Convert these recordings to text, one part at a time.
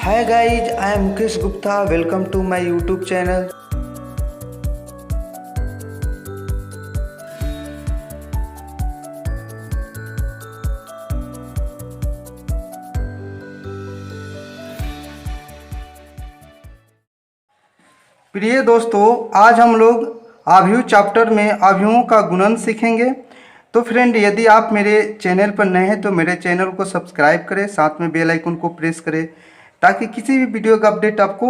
Hi guys, I am Mukesh Gupta. Welcome to my YouTube channel. प्रिय दोस्तों, आज हम लोग आव्यूह चैप्टर में आव्यूहों का गुणन सीखेंगे। तो फ्रेंड, यदि आप मेरे चैनल पर नए हैं तो मेरे चैनल को सब्सक्राइब करें, साथ में बेल आइकन को प्रेस करें ताकि किसी भी वीडियो का अपडेट आपको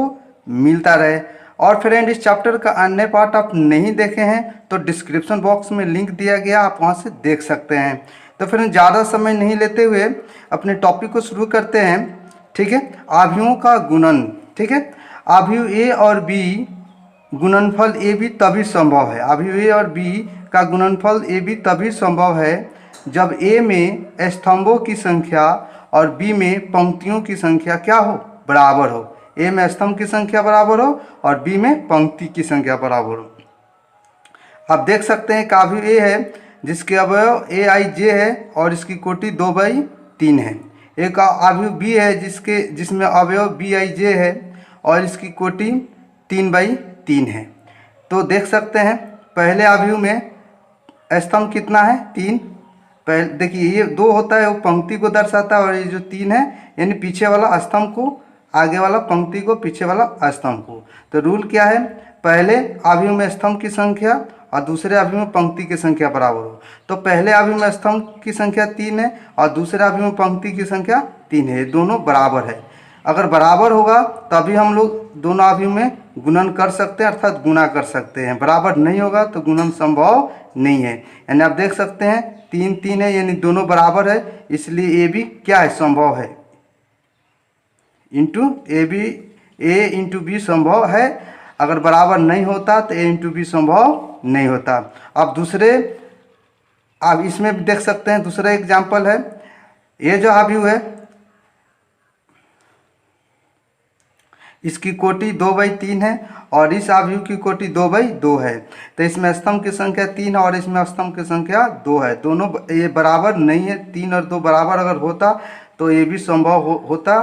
मिलता रहे। और फ्रेंड, इस चैप्टर का अन्य पार्ट आप नहीं देखे हैं तो डिस्क्रिप्शन बॉक्स में लिंक दिया गया, आप वहां से देख सकते हैं। तो फ्रेंड, ज़्यादा समय नहीं लेते हुए अपने टॉपिक को शुरू करते हैं। ठीक है, आव्यूहों का गुणन। ठीक है, आव्यूह ए और बी गुणनफल ए बी तभी संभव है। आव्यूह ए और बी का गुणनफल ए बी तभी संभव है जब ए में स्तंभों की संख्या और बी में पंक्तियों की संख्या क्या हो, बराबर हो। ए में स्तंभ की संख्या बराबर हो और बी में पंक्ति की संख्या बराबर हो। आप देख सकते हैं कि आव्यूह ए है जिसके अवयव ए आई जे है और इसकी कोटि 2/3 है। एक आव्यूह बी है जिसमें अवयव बी आई जे है और इसकी कोटि 3/3 है। तो देख सकते हैं पहले आव्यूह में स्तंभ कितना है, 3। पहले देखिए, ये 2 होता है वो पंक्ति को दर्शाता है और ये जो 3 है यानी पीछे वाला स्तंभ को, आगे वाला पंक्ति को, पीछे वाला स्तंभ को। तो रूल क्या है, पहले आव्यूह में स्तंभ की संख्या और दूसरे आव्यूह में पंक्ति की संख्या बराबर हो। तो पहले आव्यूह में स्तंभ की संख्या 3 है और दूसरे आव्यूह में पंक्ति की संख्या 3 है, ये दोनों बराबर है। अगर बराबर होगा तभी हम लोग दोनों आव्यूह में गुणन कर सकते हैं, अर्थात गुणा कर सकते हैं। बराबर नहीं होगा तो गुणन संभव नहीं है। यानी आप देख सकते हैं 3 है यानी दोनों बराबर है, इसलिए ए बी क्या है, संभव है। Into A B, A into B संभव है। अगर बराबर नहीं होता तो ए इंटू बी संभव नहीं होता। अब दूसरे, आप इसमें भी देख सकते हैं, दूसरा एग्जाम्पल है। ये जो आव्यूह है इसकी कोटि 2/3 है और इस आव्यूह की कोटि 2/2 है। तो इसमें स्तंभ की संख्या 3 और इसमें स्तंभ की संख्या 2 है। दोनों ये बराबर नहीं है। 3 और 2 बराबर अगर होता तो ये भी संभव होता।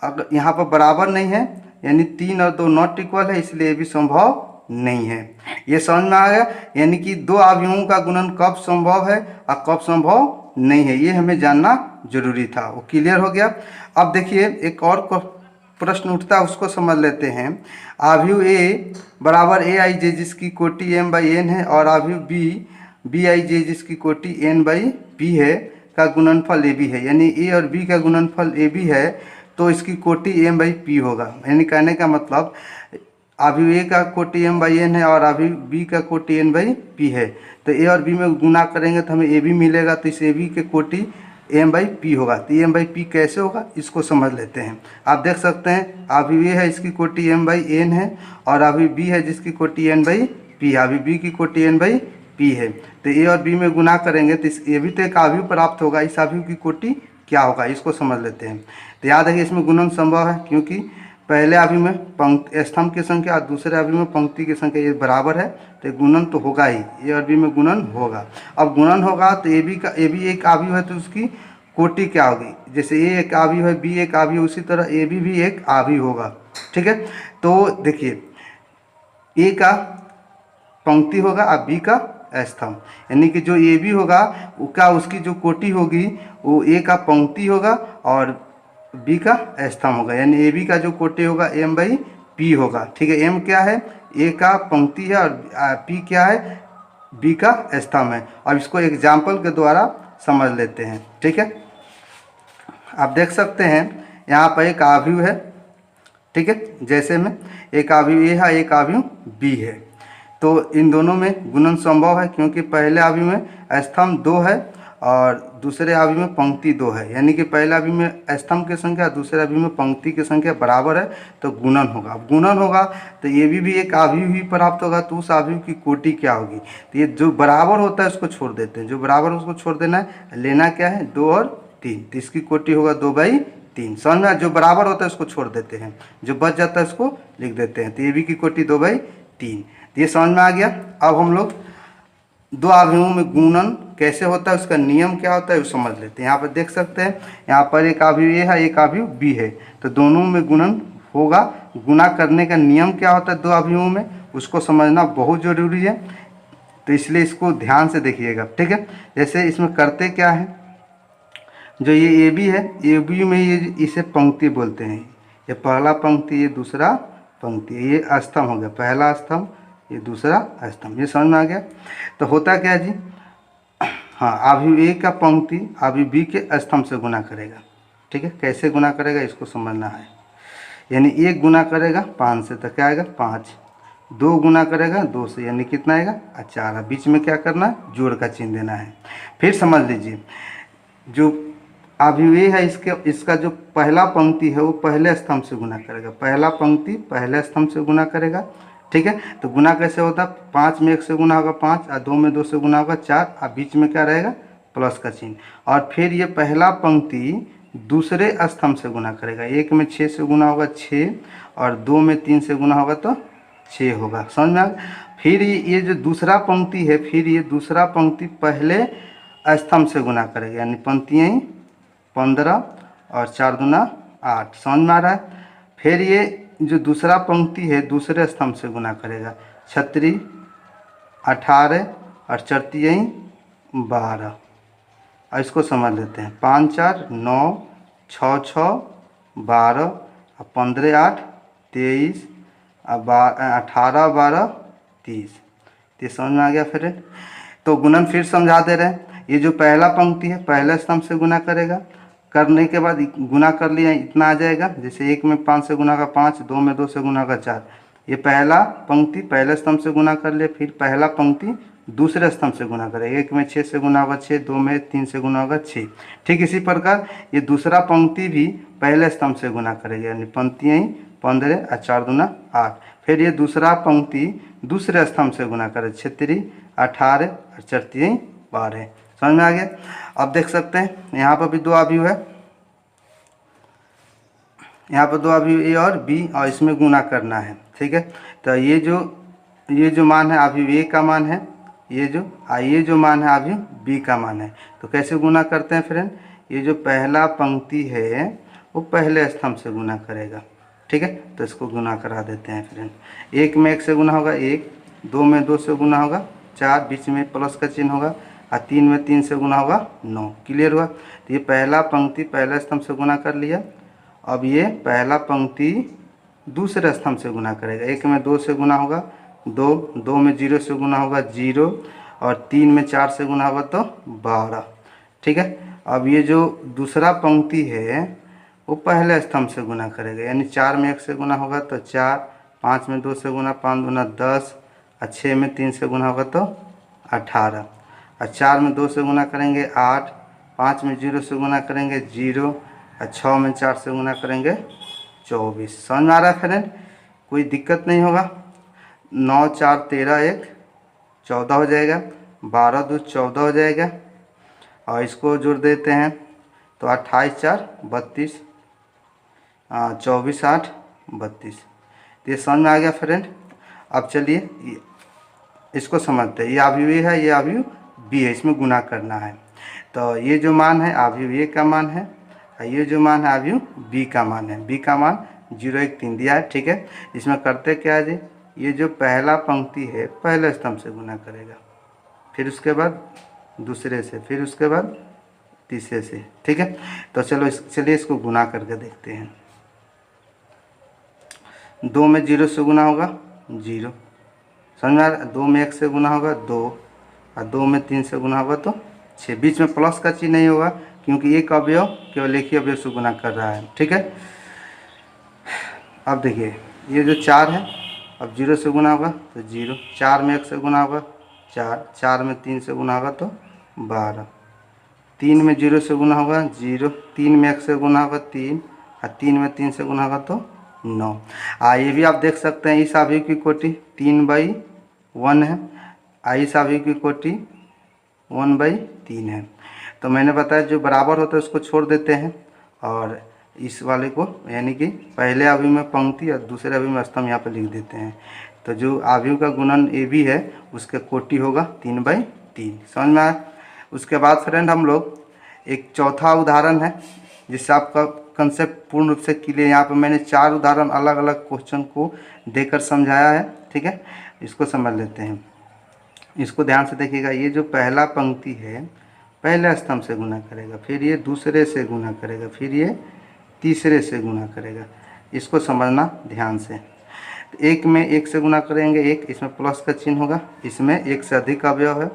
अगर यहाँ पर बराबर नहीं है यानी 3 और 2 नॉट इक्वल है, इसलिए ये भी संभव नहीं है। ये समझ में आ गया, यानी कि 2 आव्यूहों का गुणन कब संभव है और कब संभव नहीं है, ये हमें जानना जरूरी था। वो क्लियर हो गया। अब देखिए, एक और प्रश्न उठता है, उसको समझ लेते हैं। आव्यूह ए बराबर ए आई जे जिसकी कोटि m/n है और आव्यूह बी बी आई जे जिसकी कोटि n/p है का गुणनफल ए बी है। यानी ए और बी का गुणनफल ए बी है तो इसकी कोटि m/p होगा। यानी कहने का मतलब आव्यूह ए का कोटि m/n है और आव्यूह बी का कोटि n/p है। तो ए और बी में गुणा करेंगे तो हमें ए बी मिलेगा, तो इस ए बी के कोटि m/p होगा। तो m/p कैसे होगा इसको समझ लेते हैं। आप देख सकते हैं आव्यूह ए है, इसकी कोटि m/n है और आव्यूह बी है जिसकी कोटि n/p। आव्यूह बी की कोटि n/p है। तो ए और बी में गुणा करेंगे तो इस ए भी तो एक आव्यूह प्राप्त होगा। इस आव्यूह की कोटि क्या होगा इसको समझ लेते हैं। तो याद रखिए, इसमें गुणन संभव है क्योंकि पहले आव्यूह में स्तंभ की संख्या और दूसरे आव्यूह में पंक्ति की संख्या ये बराबर है, तो गुणन तो होगा ही। ए और बी में गुणन होगा। अब गुणन होगा तो ए बी एक आव्यूह है तो उसकी कोटि क्या होगी। जैसे ए एक आव्यूह है, बी एक आव्यूह, उसी तरह ए बी भी एक आव्यूह होगा। ठीक है, तो देखिए, ए का पंक्ति होगा और बी का स्तंभ, यानी कि जो ए बी होगा उसका, उसकी जो कोटि होगी वो ए का पंक्ति होगा और बी का स्तंभ होगा। यानी ए बी का जो कोटि होगा m/p होगा। ठीक है, m क्या है, ए का पंक्ति है और p क्या है, बी का स्तंभ है। अब इसको एग्जाम्पल के द्वारा समझ लेते हैं। ठीक है, आप देख सकते हैं यहाँ पर एक आव्यूह है। ठीक है, जैसे में एक आव्यूह ए है, एक आव्यूह बी है। तो इन दोनों में गुणन संभव है क्योंकि पहले आव्यूह में स्तंभ 2 है और दूसरे आव्यूह में पंक्ति 2 है। यानी कि पहले आव्यूह में स्तंभ की संख्या, दूसरे आव्यूह में पंक्ति की संख्या बराबर है, तो गुणन होगा। अब गुणन होगा तो ये भी एक आव्यूह ही प्राप्त होगा, तो उस आव्यूह की कोटि क्या होगी। तो ये जो बराबर होता है उसको छोड़ देते हैं, जो बराबर उसको छोड़ देना है। लेना क्या है, 2 और 3, तो इसकी कोटि होगा 2/3। समझ में, जो बराबर होता है उसको छोड़ देते हैं, जो बच जाता है उसको लिख देते हैं। तो ए बी की कोटि 2/3, ये समझ में आ गया। अब हम लोग 2 आव्यूहों में गुणन कैसे होता है, उसका नियम क्या होता है वो समझ लेते हैं। यहाँ पर देख सकते हैं, यहाँ पर एक अवयव ए है, एक अवयव बी है, तो दोनों में गुणन होगा। गुणा करने का नियम क्या होता है दो अवयवों में, उसको समझना बहुत ज़रूरी है, तो इसलिए इसको ध्यान से देखिएगा, ठीक है। जैसे इसमें करते क्या है, जो ये ए बी है, ए बी में ये इसे पंक्ति बोलते हैं, ये पहला पंक्ति, ये दूसरा पंक्ति, ये स्तंभ हो गया, पहला स्तंभ, ये दूसरा स्तंभ, ये समझ में आ गया। तो होता क्या जी, हाँ, अवयव ए का पंक्ति अवयव बी के स्तंभ से गुना करेगा, ठीक है। कैसे गुना करेगा इसको समझना है, यानी एक गुना करेगा 5 से तो क्या आएगा 5, 2 गुना करेगा 2 से यानी कितना आएगा 4, बीच में क्या करना है जोड़ का चिन्ह देना है। फिर समझ लीजिए, जो अवयव ए है इसका जो पहला पंक्ति है वो पहले स्तंभ से गुना करेगा, पहला पंक्ति पहले स्तंभ से गुना करेगा, ठीक है। तो गुना कैसे होता है, 5 में 1 से गुना होगा 5, और 2 में 2 से गुना होगा 4, और बीच में क्या रहेगा प्लस का चिन्ह। और फिर ये पहला पंक्ति दूसरे स्तंभ से गुना करेगा, 1 में 6 से गुना होगा 6, और 2 में 3 से गुना होगा तो 6 होगा, समझ में आ गया। फिर ये जो दूसरा पंक्ति है, फिर ये दूसरा पंक्ति पहले स्तंभ से गुना करेगा, यानी पंक्तियाँ 15 और 4 दूना 8, समझ में आ रहा है। फिर ये जो दूसरा पंक्ति है दूसरे स्तंभ से गुना करेगा, 36 18 और 4 12, और इसको समझ लेते हैं, 5 4 9 6 6 12 और 15 8 23 और 18 12 30, ये समझ में आ गया। फिर तो गुणन फिर समझा दे रहे हैं, ये जो पहला पंक्ति है पहले स्तंभ से गुना करेगा, करने के बाद गुना कर लिया इतना आ जाएगा, जैसे 1 में 5 से गुना होगा 5, 2 में 2 से गुना होगा 4, ये पहला पंक्ति पहले स्तंभ से गुना कर लिया, फिर पहला पंक्ति दूसरे स्तंभ से गुना करेगा, 1 में 6 से गुना होगा 6, 2 में 3 से गुना होगा 6, ठीक इसी प्रकार ये दूसरा पंक्ति भी पहले स्तंभ से गुना करेगा, यानी पंक्तियाँ 15 और 4 दूना 8, फिर ये दूसरा पंक्ति दूसरे स्तंभ से गुना करे, 36 18 और 4 12, समझ में आ गया। अब देख सकते हैं यहाँ पर भी दो अवयव है, यहाँ पर दो अवयव ए और बी, और इसमें गुना करना है, ठीक है। तो ये जो मान है अवयव ए का मान है, ये जो मान है अवयव बी का मान है। तो कैसे गुना करते हैं फ्रेंड, ये जो पहला पंक्ति है वो पहले स्तंभ से गुना करेगा, ठीक है। तो इसको गुना करा देते हैं फ्रेंड, 1 में 1 से गुना होगा 1, 2 में 2 से गुना होगा 4, बीच में प्लस का चिन्ह होगा, और 3 में 3 से गुना होगा 9, क्लियर हुआ। तो ये पहला पंक्ति पहले स्तंभ से गुना कर लिया, अब ये पहला पंक्ति दूसरे स्तंभ से गुना करेगा, 1 में 2 से गुना होगा 2, 2 में 0 से गुना होगा 0, और 3 में 4 से गुना होगा तो 12, ठीक है। अब ये जो दूसरा पंक्ति है वो पहले स्तंभ से गुना करेगा, यानी 4 में 1 से गुना होगा तो 4, 5 में 2 से गुना 5 दूना 10, और 6 में 3 से गुना होगा तो 18, और 4 में 2 से गुना करेंगे 8, 5 में 0 से गुना करेंगे 0, और 6 में 4 से गुना करेंगे 24, समझ में आ रहा है फ्रेंड, कोई दिक्कत नहीं होगा। 9 4 13 1 14 हो जाएगा, 12 2 14 हो जाएगा, और इसको जोड़ देते हैं तो 28 4 32, 24 8 32, ये समझ में आ गया फ्रेंड। अब चलिए इसको समझते हैं, ये अवयव ए है, ये अवयव बी है, इसमें गुना करना है। तो ये जो मान है अवयव ए का मान है, और ये जो मान है अवयव बी का मान है, बी का मान 0 1 3 दिया है, ठीक है। इसमें करते क्या है जी, ये जो पहला पंक्ति है पहले स्तंभ से गुना करेगा, फिर उसके बाद दूसरे से, फिर उसके बाद तीसरे से, ठीक है। तो चलिए इसको गुना करके देखते हैं। 2 में 0 से गुना होगा 0, समझ में आ रहा है, 2 में 1 से गुना होगा 2, और 2 में 3 से गुना होगा तो 6, बीच में प्लस का चिन्ह नहीं होगा क्योंकि एक अवयव केवल एक ही अवयव से गुना कर रहा है, ठीक है। अब देखिए ये जो 4 है, अब 0 से गुना होगा तो 0, 4 में 1 से गुना होगा 4, 4 में 3 से गुना होगा तो 12, 3 में 0 से गुना होगा 0, 3 में 1 से गुना होगा 3, और 3 में 3 से गुना होगा तो 9। ये भी आप देख सकते हैं इस अवयव की कोटि 3/1 है, इस अवयव की कोटि 1/3 है। तो मैंने बताया जो बराबर होता है उसको छोड़ देते हैं, और इस वाले को यानी कि पहले अवयव में पंक्ति और दूसरे अवयव में स्तंभ यहाँ पर लिख देते हैं। तो जो अवयव का गुणन ए बी है उसके कोटि होगा 3/3, समझ में आया। उसके बाद फ्रेंड हम लोग एक चौथा उदाहरण है जिससे आपका कंसेप्ट पूर्ण रूप से क्लियर। यहाँ पे मैंने 4 उदाहरण अलग अलग क्वेश्चन को देकर समझाया है, ठीक है। इसको समझ लेते हैं, इसको ध्यान से देखिएगा। ये जो पहला पंक्ति है पहले स्तंभ से गुना करेगा, फिर ये दूसरे से गुना करेगा, फिर ये तीसरे से गुना करेगा। इसको समझना ध्यान से। एक में 1 से गुना करेंगे 1, इसमें प्लस का चिन्ह होगा, इसमें 1 से अधिक अवयव है।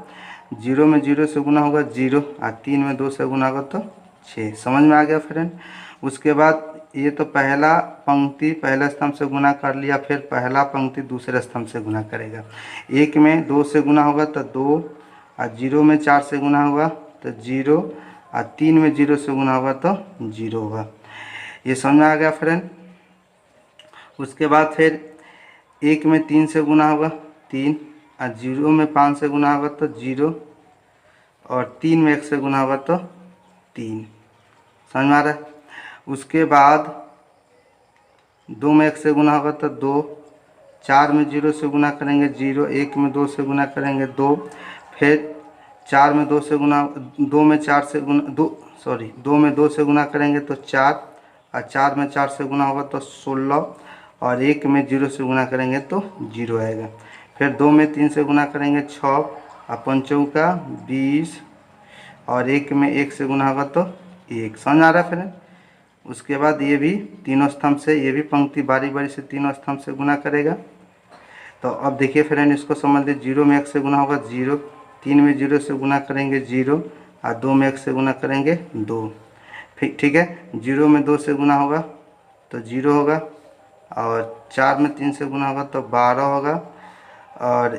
0 में 0 से गुना होगा 0, और 3 में 2 से गुना होगा तो 6। समझ में आ गया फ्रेंड। उसके बाद ये तो पहला पंक्ति पहले स्तंभ से गुना कर लिया, फिर पहला पंक्ति दूसरे स्तंभ से गुना करेगा। 1 में 2 से गुना होगा तो 2, और 0 में 4 से गुना होगा तो 0, और 3 में 0 से गुना होगा तो 0 होगा। ये समझ में आ गया फ्रेंड। उसके बाद फिर 1 में 3 से गुना होगा 3, और 0 में 5 से गुना होगा तो 0, और 3 में 1 से गुना होगा तो 3। समझ में आ रहा है। उसके बाद 2 में 1 से गुना होगा तो 2, 4 में 0 से गुना करेंगे 0, 1 में 2 से गुना करेंगे 2, फिर 4 में 2 से गुना 2 में 4 से गुना 2 में 2 से गुना करेंगे तो 4, और 4 में 4 से गुना होगा तो 16, और 1 में 0 से गुना करेंगे तो 0 आएगा। फिर 2 में 3 से गुना करेंगे 6, और 5 चौका 20, और 1 में 1 से गुना होगा तो 1। समझ आ रहा है फ्रेंड। उसके बाद ये भी तीनों स्तंभ से, ये भी पंक्ति बारी बारी से तीनों स्तंभ से गुना करेगा। तो अब देखिए फ्रेंड, इसको समझ लीजिए। 0 में 1 से गुना होगा 0, 3 में 0 से गुना करेंगे 0, और 2 में 1 से गुना करेंगे 2। फिर ठीक है, 0 में 2 से गुना होगा तो 0 होगा, और 4 में 3 से गुना होगा तो 12 होगा, और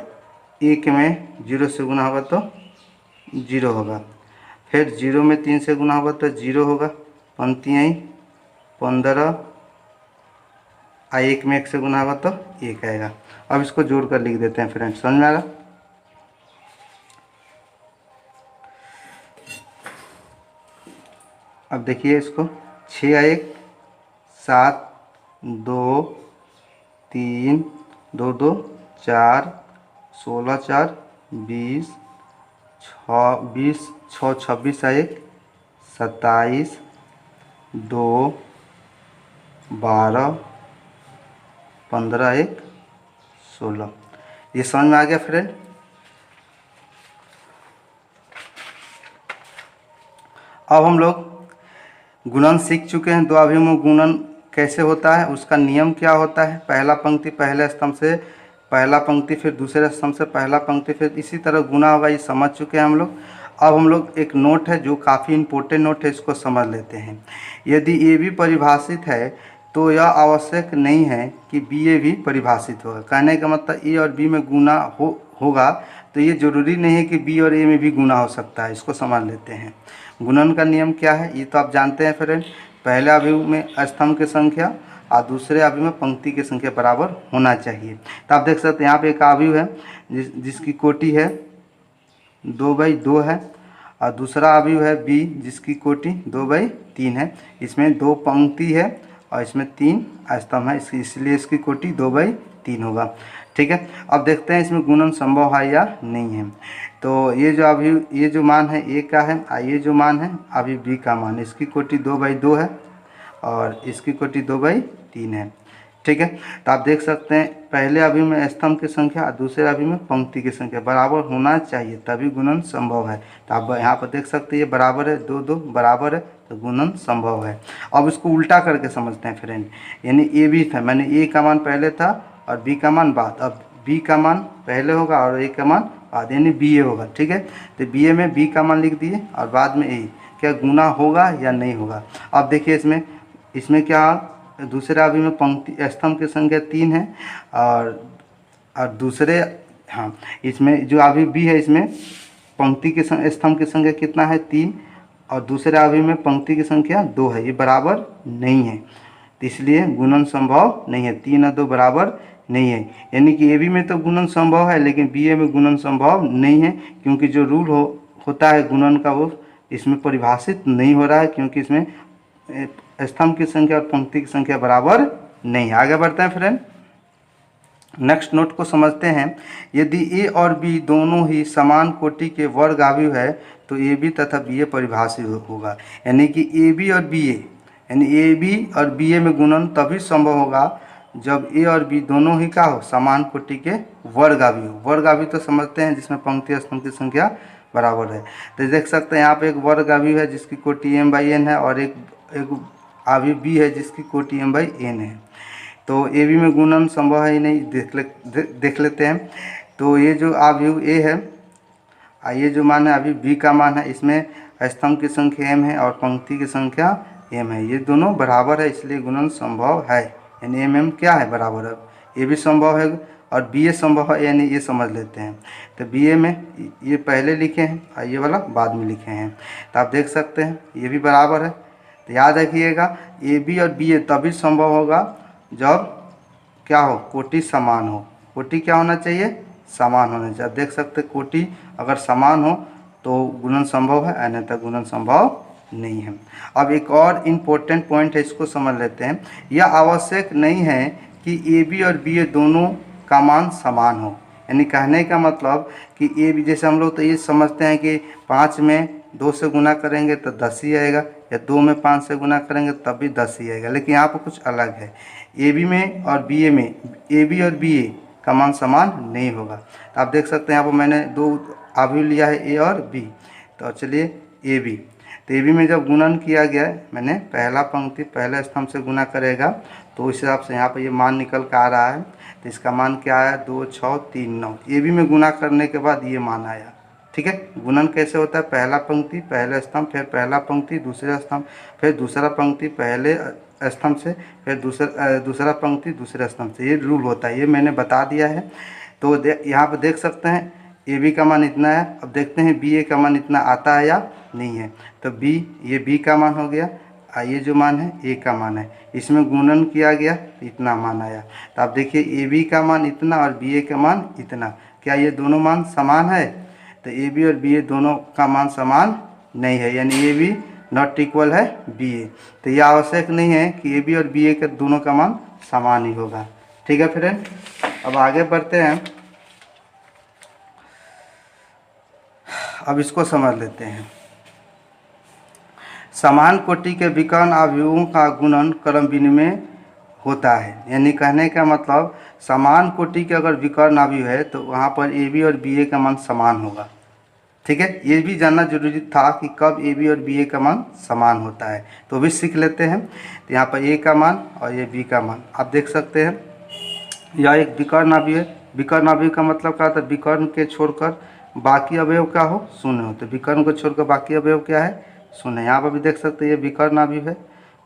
1 में 0 से गुना होगा तो 0 होगा। फिर 0 में 3 से गुना होगा तो 0 होगा, पंक्तियाँ 15, और 1 में 1 से गुना होगा तो 1 आएगा। अब इसको जोड़ कर लिख देते हैं फ्रेंड। समझ में आ रहा। अब देखिए इसको, 6 और 1 7, 2 3 2 2 4, 16 4 20, 6 26 और 1 27, 2 12, 15 1 16। ये समझ में आ गया फ्रेंड। अब हम लोग गुणन सीख चुके हैं। दो अवयवों में गुणन कैसे होता है, उसका नियम क्या होता है। पहला पंक्ति पहले स्तंभ से पहला पंक्ति, फिर दूसरे स्तंभ से पहला पंक्ति, फिर इसी तरह गुना होगा। ये समझ चुके हैं हम लोग। अब हम लोग एक नोट है जो काफ़ी इम्पोर्टेंट नोट है, इसको समझ लेते हैं। यदि ए भी परिभाषित है तो यह आवश्यक नहीं है कि बी ए भी परिभाषित होगा। कहने का मतलब ए और बी में गुना होगा तो ये जरूरी नहीं है कि बी और ए में भी गुना हो सकता है। इसको समझ लेते हैं। गुणन का नियम क्या है ये तो आप जानते हैं फ्रेंड। पहले अवयव में स्तंभ की संख्या और दूसरे अवयव में पंक्ति की संख्या बराबर होना चाहिए। तो आप देख सकते हैं यहाँ पे एक अवयव है जिसकी कोटि है 2/2 है, और दूसरा अवयव है बी जिसकी कोटि 2/3 है। इसमें 2 पंक्ति है और इसमें 3 स्तंभ है, इसलिए इसकी कोटि 2/3 होगा। ठीक है, अब देखते हैं इसमें गुणन संभव है या नहीं है। तो ये जो अवयव, ये जो मान है ए का है और ये जो मान है अभी बी का मान, इसकी कोटि 2/2 है और इसकी कोटि 2/3 है। ठीक है, तो आप देख सकते हैं पहले अवयव में स्तंभ की संख्या और दूसरे अवयव में पंक्ति की संख्या बराबर होना चाहिए, तभी गुणन संभव है। तो आप यहाँ पर देख सकते हैं ये बराबर है, 2 2 बराबर है, तो गुणन संभव है। अब इसको उल्टा करके समझते हैं फ्रेंड। यानी ए भी था, मैंने ए का मान पहले था और बी का मान बाद, अब बी का मान पहले होगा और ए का मान बाद, यानी बी ए होगा। ठीक है, तो बी ए में बी का मान लिख दिए और बाद में ए। क्या गुना होगा या नहीं होगा। अब देखिए इसमें क्या, दूसरे अवयव में पंक्ति स्तंभ की संख्या 3 है और दूसरे, हाँ, इसमें जो अवयव बी है इसमें पंक्ति के स्तंभ की संख्या कितना है 3, और दूसरे अवयव में पंक्ति की संख्या 2 है। ये बराबर नहीं है, तो इसलिए गुणन संभव नहीं है। 3 और 2 बराबर नहीं है, यानी कि ए बी में तो गुणन संभव है लेकिन बी ए में गुणन संभव नहीं है, क्योंकि जो रूल होता है गुणन का वो इसमें परिभाषित नहीं हो रहा है, क्योंकि इसमें स्तंभ की संख्या और पंक्ति की संख्या बराबर नहीं है। आगे बढ़ते हैं फ्रेंड। नेक्स्ट नोट को समझते हैं। यदि ए और बी दोनों ही समान कोटि के वर्ग अवयव है तो ए बी तथा बी ए परिभाषित होगा। यानी कि ए बी और बी ए, यानी ए बी और बी ए में गुणन तभी संभव होगा जब ए और बी दोनों ही क्या हो, समान कोटि के वर्ग अवयव। वर्ग अवयव तो समझते हैं जिसमें पंक्ति स्तंभ की संख्या बराबर है। तो देख सकते हैं यहाँ पे एक वर्ग अवयव है जिसकी कोटि m बाई n है और एक अवयव बी है जिसकी कोटि m बाई n है। तो ए बी में गुणन संभव है ही नहीं, देख लेते हैं। तो ये जो अवयव ए है, ये जो मान है अभी बी का मान है, इसमें स्तंभ की संख्या m है और पंक्ति की संख्या m है। ये दोनों बराबर है इसलिए गुणन संभव है, यानी एम क्या है, बराबर है। ए भी संभव है और बी ए संभव है, यानी ये समझ लेते हैं। तो बी ए में ये पहले लिखे हैं और ये वाला बाद में लिखे हैं। तो आप देख सकते हैं ये भी बराबर है। तो याद रखिएगा ए बी और बी ए तभी संभव होगा जब क्या हो, कोटि समान हो। कोटि क्या होना चाहिए, समान होना चाहिए। आप देख सकते कोटि अगर समान हो तो गुणन संभव है, अन्यथा गुणन संभव नहीं है। अब एक और इम्पोर्टेंट पॉइंट है, इसको समझ लेते हैं। यह आवश्यक नहीं है कि ए बी और बी ए दोनों का मान समान हो। यानी कहने का मतलब कि ए बी, जैसे हम लोग तो ये समझते हैं कि 5 में 2 से गुना करेंगे तो 10 ही आएगा, या 2 में 5 से गुना करेंगे तब भी 10 ही आएगा। लेकिन यहाँ पर कुछ अलग है, ए बी में और बी ए में, ए बी और बी ए का मान समान नहीं होगा। तो आप देख सकते हैं यहाँ पर मैंने 2 अवयव लिया है, ए और बी। तो चलिए ए बी, तो ए बी में जब गुणन किया गया है, मैंने पहला पंक्ति पहले स्तंभ से गुना करेगा तो उस हिसाब से यहाँ पर ये मान निकल कर आ रहा है। तो इसका मान क्या आया, 2 6 3 9। ए बी में गुना करने के बाद ये मान आया। ठीक है, गुणन कैसे होता है, पहला पंक्ति पहले स्तंभ, फिर पहला पंक्ति दूसरे स्तंभ, फिर दूसरा पंक्ति पहले स्तंभ से, फिर दूसरा पंक्ति दूसरे स्तंभ से। ये रूल होता है, ये मैंने बता दिया है। तो यहाँ पर देख सकते हैं ए बी का मान इतना है। अब देखते हैं बी ए का मान इतना आता है या नहीं है। तो बी, ये बी का मान हो गया, ये जो मान है ए का मान है, इसमें गुणन किया गया तो इतना मान आया। तो आप देखिए ए बी का मान इतना और बी ए का मान इतना, क्या ये दोनों मान समान है? तो ए बी और बी ए दोनों का मान समान नहीं है, यानी ए बी नॉट इक्वल है बी ए। तो ये आवश्यक नहीं है कि ए बी और बी ए के दोनों का मान समान ही होगा। ठीक है फ्रेंड, अब आगे बढ़ते हैं। अब इसको समझ लेते हैं। समान कोटि के विकर्ण अवयवों का गुणन क्रम विनिमय होता है। यानी कहने का मतलब समान कोटि के अगर विकर्ण अवयव है तो वहाँ पर ए बी और बी ए का मान समान होगा। ठीक है, ये भी जानना जरूरी था कि कब ए बी और बी ए का मान समान होता है, तो भी सीख लेते हैं। तो यहाँ पर ए का मान और ये बी का मान आप देख सकते हैं। यह एक विकर्ण अवयव है। विकर्ण अवयव का मतलब क्या होता है, विकर्ण के छोड़कर बाकी अवयव क्या हो, शून्य हो। तो विकर्ण को छोड़कर बाकी अवयव क्या है, शून्य। यहाँ पर भी देख सकते हैं ये विकर्ण अवयव है,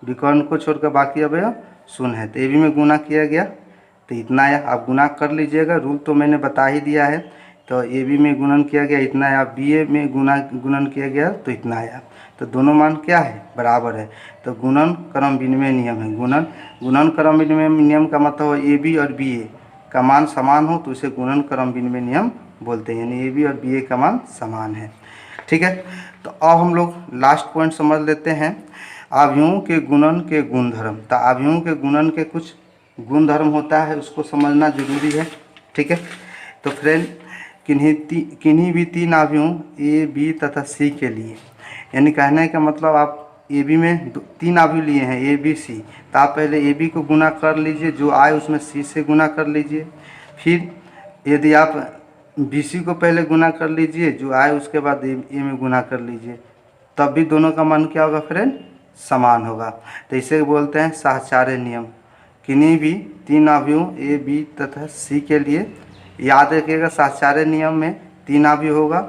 विकर्ण को छोड़कर बाकी अवयव शून्य है। तो ए बी में गुना किया गया तो इतना आया। आप गुना कर लीजिएगा, रूल तो मैंने बता ही दिया है। तो ए बी में गुणन किया गया इतना आया, बी ए में गुणन किया गया तो इतना आया। तो दोनों मान क्या है, बराबर है। तो गुणन क्रम विनिमय नियम है। गुणन क्रम विनिमय नियम का मतलब ए बी और बी ए का मान समान हो तो उसे गुणन क्रम विनिमय नियम बोलते हैं, यानी ए बी और बी ए का मान समान है। ठीक है, तो अब हम लोग लास्ट पॉइंट समझ लेते हैं, अवयवों के गुणन के गुणधर्म। तो अवयवों के गुणन के कुछ गुणधर्म होता है, उसको समझना जरूरी है। ठीक है, तो फ्रेंड किन्हीं भी 3 अवयवों ए बी तथा सी के लिए, यानी कहने का मतलब आप ए बी में 3 अवयव लिए हैं ए बी सी, तो आप पहले ए बी को गुना कर लीजिए, जो आए उसमें सी से गुना कर लीजिए। फिर यदि आप बी सी को पहले गुना कर लीजिए, जो आए उसके बाद ए में गुना कर लीजिए, तब भी दोनों का मान क्या होगा फ्रेंड, समान होगा। तो इसे बोलते हैं साहचर्य नियम। किन्हीं भी 3 अवयवों ए बी तथा सी के लिए याद रखिएगा, साहचर्य नियम में 3 अवयव होगा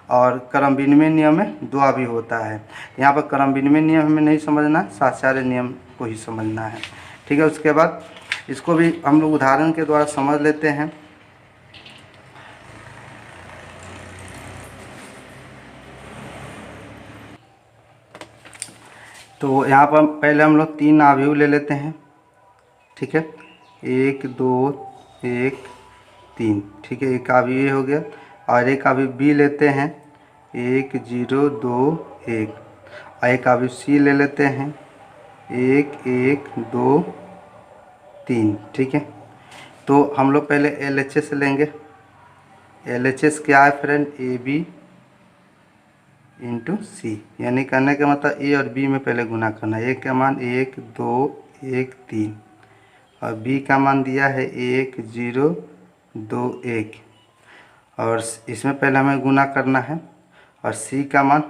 और क्रम विनिमय नियम में 2 अवयव होता है। यहाँ पर क्रम विनिमय नियम हमें नहीं समझना, साहचर्य नियम को ही समझना है। ठीक है, उसके बाद इसको भी हम लोग उदाहरण के द्वारा समझ लेते हैं। तो यहाँ पर पहले हम लोग 3 अवयव ले लेते हैं। ठीक है, 1 2 1 3। ठीक है, एक अवयव ये हो गया और एक अवयव बी लेते हैं 1 0 2 1, और एक अवयव सी ले लेते हैं 1 1 2 3। ठीक है, तो हम लोग पहले LHS लेंगे। LHS क्या है फ्रेंड, AB इंटू सी, यानी करने का मतलब ए और बी में पहले गुना करना। ए का मान 1 2 1 3 और बी का मान दिया है 1 0 2 1 और इसमें पहले हमें गुना करना है और सी का मान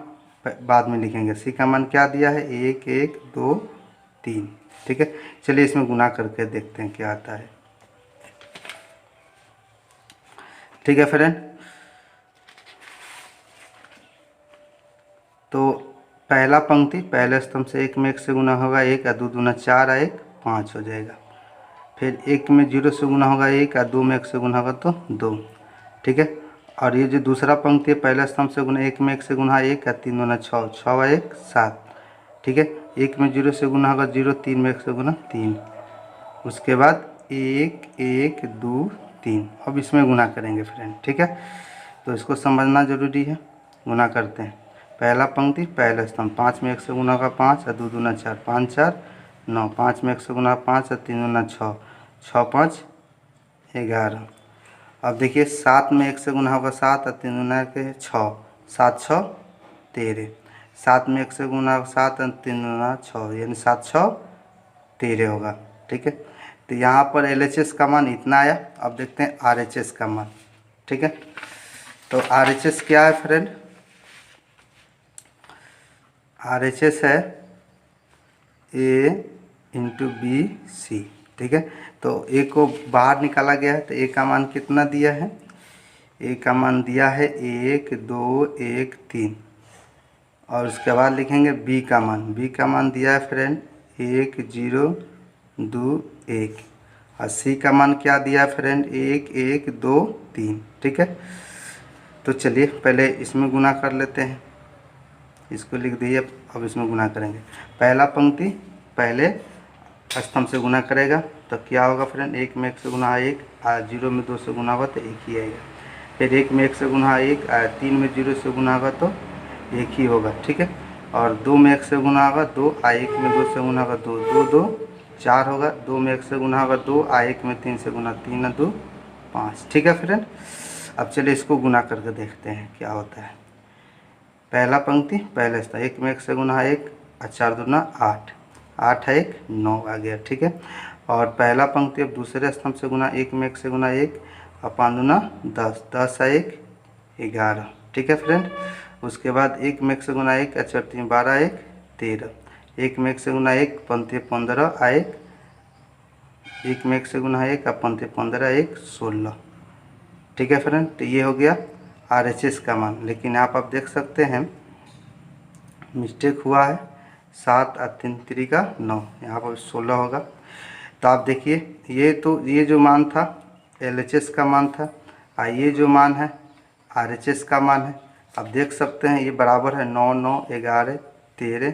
बाद में लिखेंगे। सी का मान क्या दिया है 1 1 2 3। ठीक है, चलिए इसमें गुना करके देखते हैं क्या आता है। ठीक है फ्रेंड, तो पहला पंक्ति पहले स्तंभ से 1 में 1 से गुना होगा 1 और 2 दूना 4 और 1 5 हो जाएगा। फिर 1 में 0 से गुना होगा 1 और 2 में 1 से गुना होगा तो 2। ठीक है, और ये जो दूसरा पंक्ति है पहला स्तंभ से गुना 1 में 1 से गुना 1 और 3 दूना 6 6 और 1 7। ठीक है, 1 में 0 से गुना होगा 0, 3 में 1 से गुना 3, उसके बाद 1 1 2 3। अब इसमें गुना करेंगे फ्रेंड। ठीक है, तो इसको समझना जरूरी है। गुना करते हैं, पहला पंक्ति पहला स्तंभ 5 में 1 से गुना होगा 5 और 2 दूना 4 5 4 9, 5 में 1 से गुना 5 और 3 दूना 6 6 5 11। अब देखिए 7 में 1 से गुना होगा 7 और 3 दूना के 6 7 6 13। 7 में 1 से गुना होगा 7 और 3 दूना 6, यानी 7 6 13 होगा। ठीक है, तो यहाँ पर LHS का मान इतना आया। अब देखते हैं RHS का मान। ठीक है, तो RHS क्या है फ्रेंड, RHS है A इंटू बी सी। ठीक है, तो A को बाहर निकाला गया है, तो A का मान कितना दिया है, A का मान दिया है 1 2 1 3 और उसके बाद लिखेंगे B का मान। B का मान दिया है फ्रेंड 1 0 2 1 और C का मान क्या दिया है फ्रेंड 1 1 2 3। ठीक है, तो चलिए पहले इसमें गुना कर लेते हैं। इसको लिख दिए, अब इसमें गुना करेंगे। पहला पंक्ति पहले स्तंभ से गुना करेगा तो क्या होगा फ्रेंड, 1 में 1 से गुना 1 और 0 में 2 से गुना होगा तो 1 ही आएगा। फिर 1 में 1 से गुना 1 और 3 में 0 से गुना होगा तो 1 ही होगा। ठीक है, और 2 में 1 से गुना होगा 2 और 1 में 2 से गुना होगा 2 2 2 4 होगा। 2 में 1 से गुना होगा 2 और 1 में 3 से गुना 3 और 2 5। ठीक है फ्रेंड, अब चलिए इसको गुना करके देखते हैं क्या होता है। पहला पंक्ति पहले स्तंभ 1 में 1 से गुना 1 और 4 दूना 8 8 है 1 9 आ गया। ठीक है, और पहला पंक्ति अब दूसरे स्तंभ से गुना 1 में 1 से गुना 1 और 5 दूना 10 10 है 1 11। ठीक है फ्रेंड, उसके बाद 1 में 1 से गुना 1 और 4 3 12 1 13। 1 में 1 से गुना 1 पंक्ति 15 1 1 में 1 से गुना 1 और पंक्ति 15 1 16। ठीक है फ्रेंड, तो ये हो गया RHS का मान। लेकिन यहाँ पर आप देख सकते हैं मिस्टेक हुआ है, 7 और 3 3 का 9, यहाँ पर 16 होगा। तो आप देखिए ये जो मान था LHS का मान था और ये जो मान है RHS का मान है। आप देख सकते हैं ये बराबर है 9 9 11 13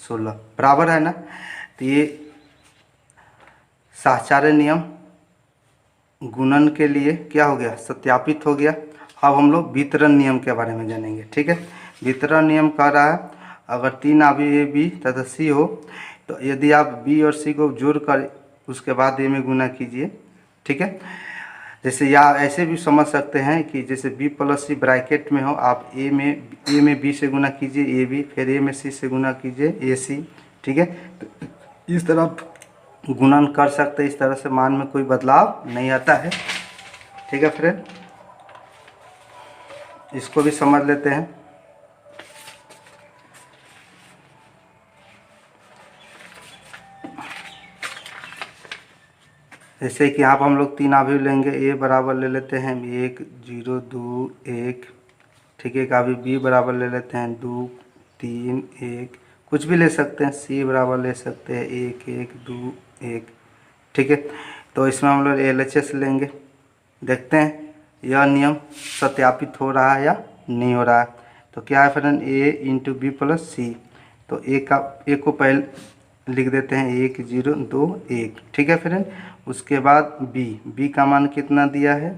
16 बराबर है ना। तो ये साहचर्य नियम गुणन के लिए क्या हो गया, सत्यापित हो गया। अब हम लोग वितरण नियम के बारे में जानेंगे। ठीक है, वितरण नियम कह रहा है अगर 3 अवयव A B तथा C हो तो यदि आप B और C को जोड़कर उसके बाद A में गुना कीजिए। ठीक है, जैसे या ऐसे भी समझ सकते हैं कि जैसे B प्लस C ब्रैकेट में हो, आप A में B से गुना कीजिए AB, फिर A में C से गुना कीजिए AC। ठीक है, तो इस तरह गुणन कर सकते हैं, इस तरह से मान में कोई बदलाव नहीं आता है। ठीक है फ्रेंड, इसको भी समझ लेते हैं। जैसे कि यहाँ पर हम लोग 3 अवयव लेंगे, A बराबर ले लेते हैं 1 0 2 1। ठीक है, एक अवयव B बराबर ले लेते हैं 2 3 1, कुछ भी ले सकते हैं। C बराबर ले सकते हैं 1 1 2 1। ठीक है, तो इसमें हम लोग LHS लेंगे, देखते हैं यह नियम सत्यापित हो रहा है या नहीं हो रहा है। तो क्या है friend A into B plus C, तो A को पहले लिख देते हैं 1 0 2 1। ठीक है फ्रेंड, उसके बाद B का मान कितना दिया है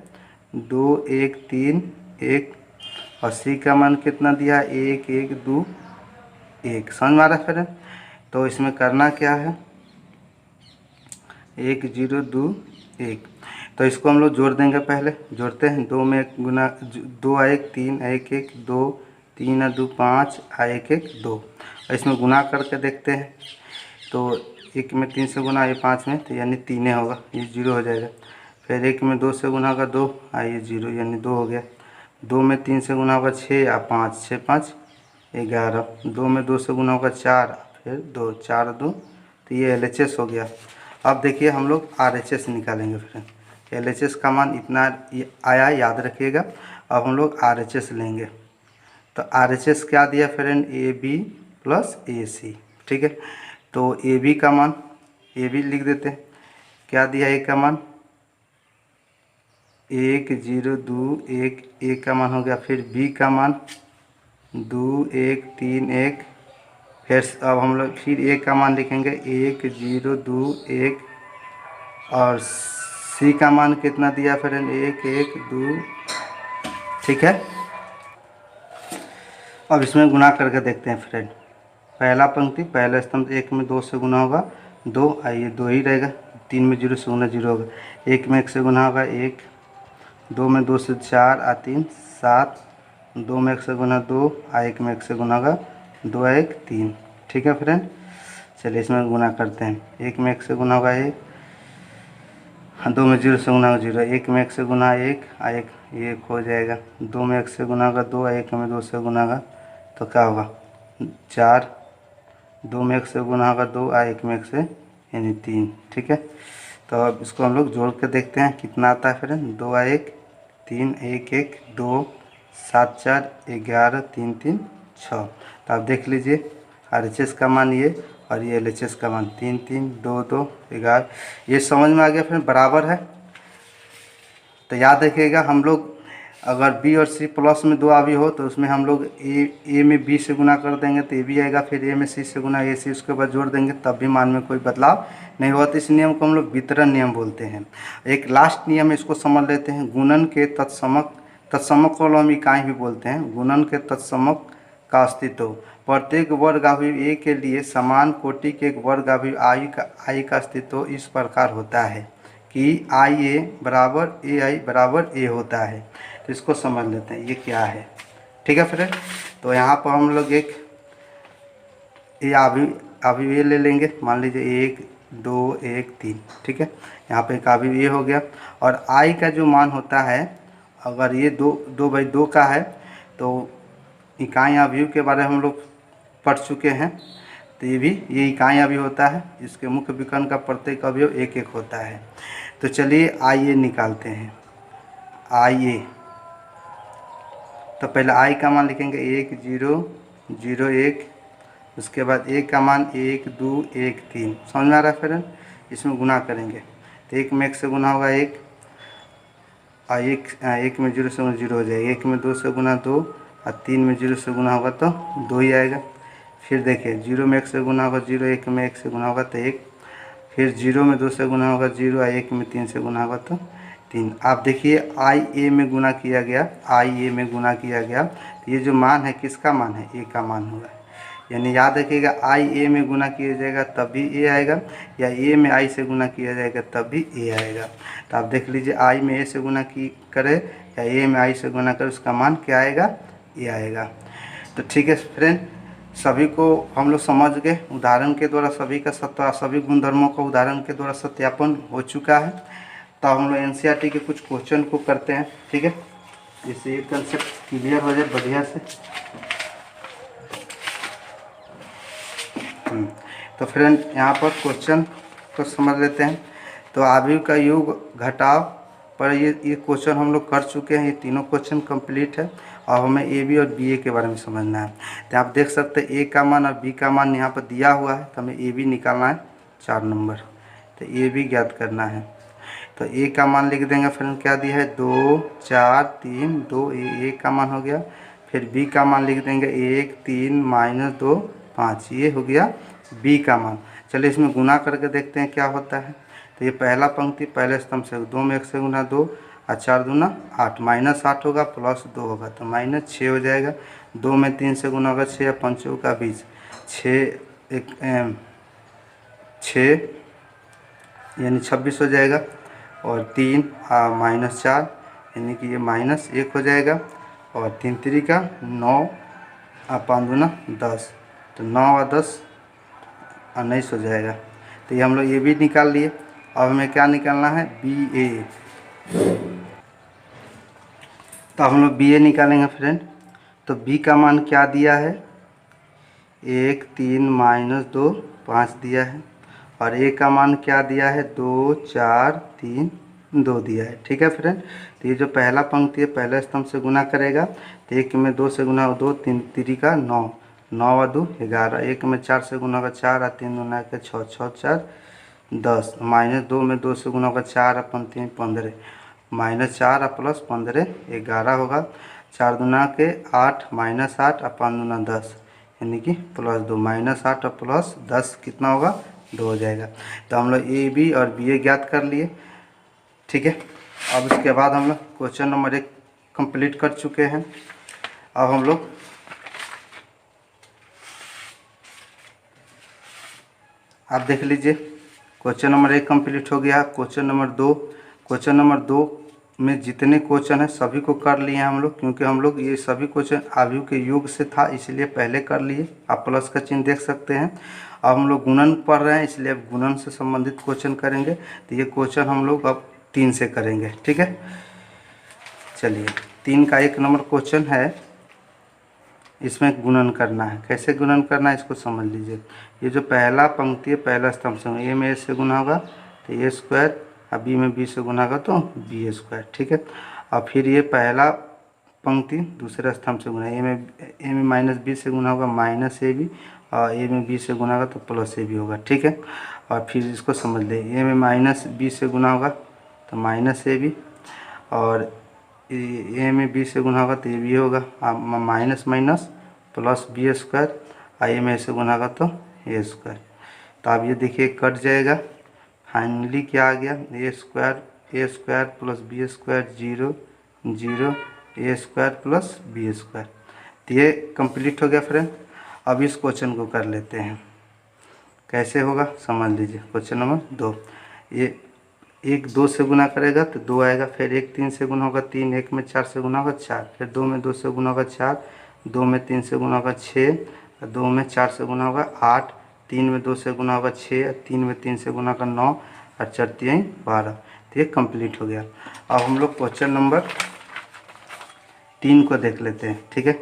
2 1 3 1 और C का मान कितना दिया है 1 1 2 1। समझ में आ रहा है फ्रेंड, तो इसमें करना क्या है 1 0 2 1। तो इसको हम लोग जोड़ देंगे, पहले जोड़ते हैं। 2 में गुना 2 आ 1 3 1 1 2 3 2 5 आ 1 1 2। इसमें गुना करके देखते हैं, तो 1 में 3 से गुना, ये 5 में, तो यानी 3 होगा, ये 0 हो जाएगा। फिर 1 में 2 से गुना होगा 2, ये 0 यानी 2 हो गया। 2 में 3 से गुना होगा 6 या 5, 6 5 11। 2 में 2 से गुना होगा 4, फिर 2 4 2, तो ये LHS हो गया। अब देखिए हम लोग RHS निकालेंगे। फिर LHS का मान इतना आया, याद रखिएगा। अब हम लोग RHS लेंगे, तो RHS क्या दिया फ्रेंड, AB प्लस AC, ठीक है। तो AB का मान, AB लिख देते हैं, क्या दिया A का मान 1 0 2 1, A का मान हो गया। फिर B का मान 2 1 3 1। फिर अब हम लोग फिर A का मान लिखेंगे 1 0 2 1, और C का मान कितना दिया फ्रेंड 1 1 2, ठीक है। अब इसमें गुना करके देखते हैं फ्रेंड। पहला पंक्ति पहला स्तंभ, 1 में 2 से गुना होगा 2, आइए 2 ही रहेगा। 3 में 0 से गुना 0 होगा। 1 में 1 से गुना होगा 1, 2 में 2 से 4 आ 3 7, 2 में 1 से गुना 2, 1 में 1 से गुना होगा 2 1 3, ठीक है फ्रेंड। चलिए इसमें गुना करते हैं। 1 में 1 से गुना होगा 1, 2 में 0 से गुना होगा 0, 1 में 1 से गुना 1, 1 ये हो जाएगा। 2 में 1 से गुना होगा 2, 1 में 2 से गुना होगा तो क्या होगा 4, 2 में 1 से गुना होगा 2, 1 में 1 से यानी 3, ठीक है। तो अब इसको हम लोग जोड़ के देखते हैं कितना आता है फिर। 2 1 3 1 1 2 7 4 11 3 3 6। तो आप देख लीजिए RHS का मान ये, और ये LHS का मान 3 3 2 2 11। ये समझ में आ गया फिर, बराबर है। तो याद रखिएगा, हम लोग अगर B और C प्लस में 2 अवयव हो तो उसमें हम लोग A में B से गुना कर देंगे तो AB आएगा। फिर A में C से गुना AC, उसके बाद जोड़ देंगे, तब भी मान में कोई बदलाव नहीं होता। इस नियम को हम लोग वितरण नियम बोलते हैं। एक लास्ट नियम है, इसको समझ लेते हैं। गुणन के तत्समक, तत्समक को हम इकाई भी बोलते हैं। गुणन के तत्समक का अस्तित्व, प्रत्येक वर्ग अवयव A के लिए समान कोटि के एक वर्ग अवयव I का अस्तित्व इस प्रकार होता है कि IA बराबर AI बराबर A होता है। तो इसको समझ लेते हैं ये क्या है, ठीक है फ्रेंड। तो यहाँ पर हम लोग एक ये अवयव A ले लेंगे, मान लीजिए 1 2 1 3, ठीक है। यहाँ पे एक अवयव A हो गया। और I का जो मान होता है, अगर ये 2/2 का है तो इकाई अवयव के बारे में हम लोग पढ़ चुके हैं। तो ये इकाई अवयव होता है। इसके मुख्य विकर्ण का प्रत्येक अवयव 1 1 होता है। तो चलिए IA निकालते हैं। IA, तो पहले I का मान लिखेंगे 1 0 0 1, उसके बाद A का मान 1 2 1 3। समझ में आ रहा है फ्रेंड। इसमें गुना करेंगे तो 1 में 1 से गुना होगा 1, 1 में 0 से गुना 0 हो जाएगा। 1 में 2 से गुना 2, और 3 में 0 से गुना होगा तो 2 ही आएगा। फिर देखिए 0 में 1 से गुना होगा 0, 1 में 1 से गुना होगा तो 1, फिर 0 में 2 से गुना होगा 0, 1 में 3 से गुना होगा तो 3। आप देखिए IA में गुना किया गया, IA में गुना किया गया, तो ये जो मान है किसका मान है, A का मान होगा। यानी याद रखिएगा IA में गुना किया जाएगा तब भी A आएगा, या A में I से गुना किया जाएगा तब भी A आएगा। तो आप देख लीजिए I में A से गुना करे या A में I से गुना करे, उसका मान क्या आएगा, A आएगा। तो ठीक है फ्रेंड, सभी को हम लोग समझ गए। उदाहरण के द्वारा सभी गुणधर्मों का उदाहरण के द्वारा सत्यापन हो चुका है। तो हम लोग NCERT के कुछ क्वेश्चन को करते हैं, ठीक है, जिससे ये कंसेप्ट क्लियर हो जाए बढ़िया से। तो फ्रेंड यहाँ पर क्वेश्चन को समझ लेते हैं। तो अवयव का योग घटाव पर ये क्वेश्चन हम लोग कर चुके हैं। ये तीनों क्वेश्चन कंप्लीट है। और हमें AB और BA के बारे में समझना है। तो आप देख सकते हैं A का मान और B का मान यहाँ पर दिया हुआ है, तो हमें AB निकालना है 4 नंबर। तो AB ज्ञात करना है। तो A का मान लिख देंगे फ्रेंड, क्या दिया है 2 4 3 2, A का मान हो गया। फिर B का मान लिख देंगे 1 3 -2 5, ये हो गया B का मान। चलिए इसमें गुना करके देखते हैं क्या होता है। तो ये पहला पंक्ति पहले स्तंभ से 2 में 1 से गुना 2, और 4 दूना 8, -8 होगा प्लस 2 होगा तो -6 हो जाएगा। 2 में 3 से गुना होगा 6, 5 का 20, 6 यानी 26 हो जाएगा। और 3 -4 यानी कि ये -1 हो जाएगा। और 3 3 का 9 और 5 दूना 10, तो 9 और 10 19 हो जाएगा। तो ये हम लोग ये भी निकाल लिए। अब हमें क्या निकालना है, BA। तो हम लोग BA निकालेंगे फ्रेंड। तो B का मान क्या दिया है, 1 3 -2 5 दिया है। और A का मान क्या दिया है, 2 4 3 2 दिया है। ठीक है फ्रेंड। तो ये जो पहला पंक्ति है पहले स्तंभ से गुना करेगा। तो 1 में 2 से गुना 2, 3 3 का 9, 9 और 2 11, 1 में 4 से गुना का 4 और 3 गुना के 6, 6 4 10, -2 में 2 से गुना का 4 अपन 3 15, -4 और +15 11 होगा। 4 दूना के 8, -8 और 5 दूना 10 यानी कि +2, -8 और +10 कितना होगा, 2 हो जाएगा। तो हम लोग AB और BA ज्ञात कर लिए। ठीक है। अब इसके बाद हम लोग क्वेश्चन नंबर 1 कंप्लीट कर चुके हैं। अब हम लोग आप देख लीजिए, क्वेश्चन नंबर 1 कंप्लीट हो गया। क्वेश्चन नंबर 2 में जितने क्वेश्चन हैं सभी को कर लिए हैं हम लोग, क्योंकि हम लोग ये सभी क्वेश्चन अवयव के योग से था इसलिए पहले कर लिए। आप प्लस का चिन्ह देख सकते हैं। अब हम लोग गुणन पढ़ रहे हैं इसलिए अब गुणन से संबंधित क्वेश्चन करेंगे। तो ये क्वेश्चन हम लोग अब 3 से करेंगे। ठीक है, चलिए 3 का 1 नंबर क्वेश्चन है। इसमें गुणन करना है। कैसे गुणन करना है इसको समझ लीजिए। ये जो पहला पंक्ति है पहला स्तंभ से, A में A से गुना होगा तो A² और B में B से गुना होगा तो B²। ठीक है। और फिर ये पहला पंक्ति दूसरे स्तंभ से गुना, A में -B से गुना होगा -AB, और A में B से गुना होगा तो +AB होगा। ठीक है। और फिर इसको समझ ले, A में -B से गुना होगा तो -AB, और A में B से गुना होगा तो AB होगा, माइनस माइनस +B², A में A से गुना होगा तो A²। तो अब ये देखिए कट जाएगा। फाइनली क्या आ गया, A² + B² 0 0, A² + B²। तो ये कंप्लीट हो गया फ्रेंड। अब इस क्वेश्चन को कर लेते हैं। कैसे होगा समझ लीजिए। क्वेश्चन नंबर 2, ये 1 2 से गुना करेगा तो 2 आएगा, फिर 1 3 से गुना होगा 3, 1 में 4 से गुना होगा 4, फिर 2 में 2 से गुना होगा 4, 2 में 3 से गुना होगा 6, 2 में 4 से गुना होगा 8, 3 में 2 से गुना होगा 6, 3 में 3 से गुना होगा 9, और 4 3 12। तो ये कंप्लीट हो गया। अब हम लोग क्वेश्चन नंबर 3 को देख लेते हैं। ठीक है।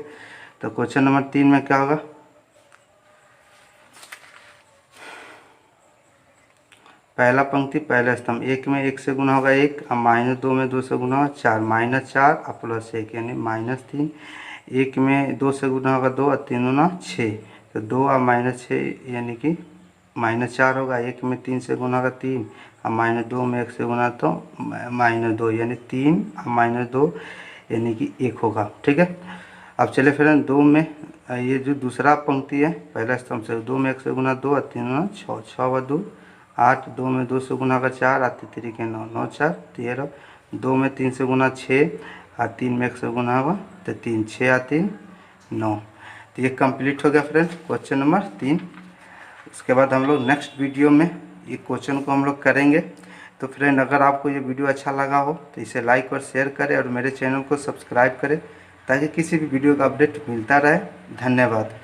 तो क्वेश्चन नंबर 3 में क्या होगा, पहला पंक्ति पहला स्तंभ, 1 में 1 से गुना होगा 1, और -2 में 2 से गुना होगा 4, -4 और +1 यानी -3, 1 में 2 से गुना होगा 2 और 3 दूना 6, तो 2 और -6 यानी कि -4 होगा। 1 में 3 से गुना होगा 3, और -2 में 1 से गुना तो -2 यानी 3 और -2 यानी कि 1 होगा। ठीक है। अब चले फिर 2 में, ये जो दूसरा पंक्ति है पहला स्तंभ से, 2 में 1 से गुना 2 और 3 दूना 6, 6 व 2 8, 2 में 2 से गुना का 4, 8 3 के 9, 9 4 13, 2 में 3 से गुना 6, और 3 में 1 से गुना होगा तो 3, 6 और 3 9। तो ये कंप्लीट हो गया फ्रेंड क्वेश्चन नंबर 3। इसके बाद हम लोग नेक्स्ट वीडियो में ये क्वेश्चन को हम लोग करेंगे। तो फ्रेंड अगर आपको ये वीडियो अच्छा लगा हो तो इसे लाइक और शेयर करें, और मेरे चैनल को सब्सक्राइब करें ताकि किसी भी वीडियो का अपडेट मिलता रहे। धन्यवाद।